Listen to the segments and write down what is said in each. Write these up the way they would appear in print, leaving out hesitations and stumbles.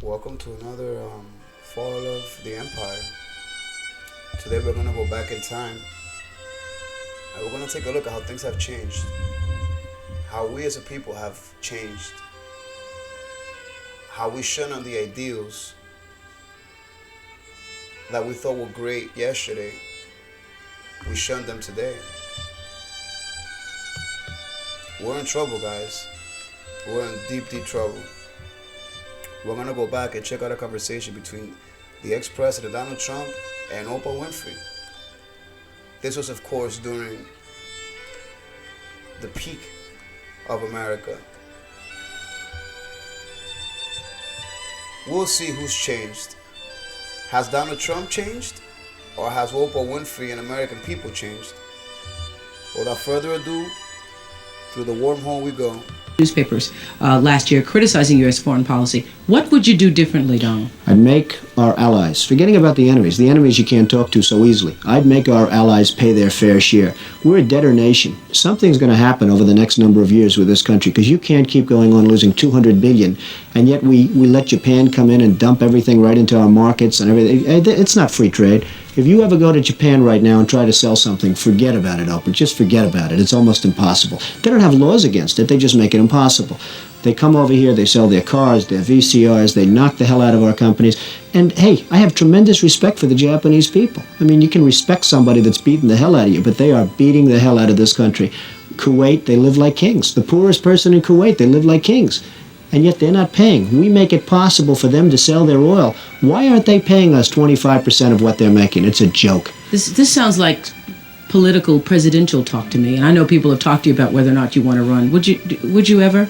Welcome to another Fall of the Empire. Today we're going to go back in time and we're going to take a look at how things have changed, how we as a people have changed, how we shun on the ideals that we thought were great yesterday. We shun them today. We're in trouble, guys. We're in deep, deep trouble. We're going to go back and check out a conversation between the ex-president Donald Trump and Oprah Winfrey. This was, of course, during the peak of America. We'll see who's changed. Has Donald Trump changed? Or has Oprah Winfrey and American people changed? Without further ado, through the wormhole we go. Newspapers last year criticizing U.S. foreign policy. What would you do differently, Donald? I'd make our allies, forgetting about the enemies you can't talk to so easily, I'd make our allies pay their fair share. We're a debtor nation. Something's going to happen over the next number of years with this country because you can't keep going on losing $200 billion, and yet we let Japan come in and dump everything right into our markets and everything. It's not free trade. If you ever go to Japan right now and try to sell something, forget about it, Oprah. Just forget about it. It's almost impossible. They don't have laws against it. They just make it impossible. They come over here, they sell their cars, their VCRs, they knock the hell out of our companies. And hey, I have tremendous respect for the Japanese people. I mean, you can respect somebody that's beating the hell out of you, but they are beating the hell out of this country. Kuwait, they live like kings. The poorest person in Kuwait, they live like kings. And yet they're not paying. We make it possible for them to sell their oil. Why aren't they paying us 25% of what they're making? It's a joke. This sounds like political presidential talk to me, and I know people have talked to you about whether or not you want to run. Would you ever?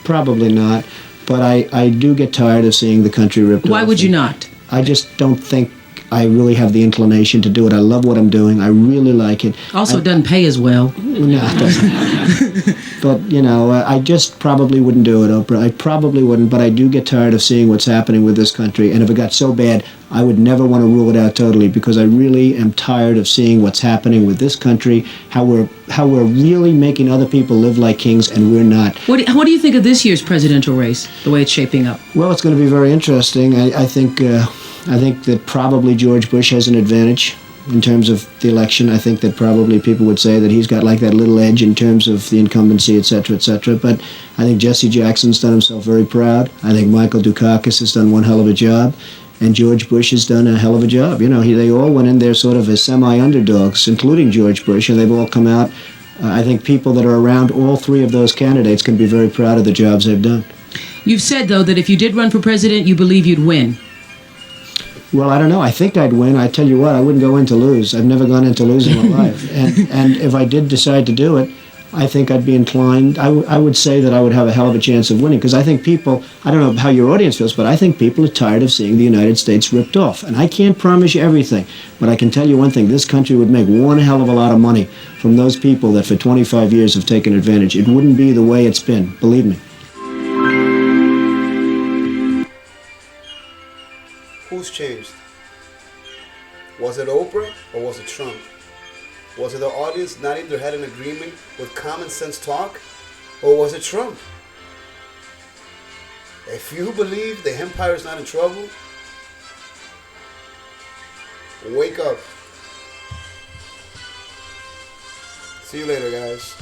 Probably not, but I do get tired of seeing the country ripped off. Why would you not? I just don't think I really have the inclination to do it. I love what I'm doing. I really like it. Also, it doesn't pay as well. No, it doesn't. But, I just probably wouldn't do it, Oprah. I probably wouldn't, but I do get tired of seeing what's happening with this country. And if it got so bad, I would never want to rule it out totally because I really am tired of seeing what's happening with this country, how we're really making other people live like kings and we're not. What do you think of this year's presidential race, the way it's shaping up? Well, it's going to be very interesting. I think that probably George Bush has an advantage in terms of the election. I think that probably people would say that he's got like that little edge in terms of the incumbency, et cetera, et cetera. But I think Jesse Jackson's done himself very proud. I think Michael Dukakis has done one hell of a job. And George Bush has done a hell of a job. They all went in there sort of as semi-underdogs, including George Bush, and they've all come out. I think people that are around all three of those candidates can be very proud of the jobs they've done. You've said, though, that if you did run for president, you believe you'd win. Well, I don't know. I think I'd win. I tell you what, I wouldn't go in to lose. I've never gone in to lose in my life. And if I did decide to do it, I think I'd be inclined. I would say that I would have a hell of a chance of winning because I think people, I don't know how your audience feels, but I think people are tired of seeing the United States ripped off. And I can't promise you everything, but I can tell you one thing. This country would make one hell of a lot of money from those people that for 25 years have taken advantage. It wouldn't be the way it's been, believe me. Who's changed? Was it Oprah or was it Trump? Was it the audience nodding their head in agreement with common sense talk? Or was it Trump? If you believe the empire is not in trouble, wake up. See you later, guys.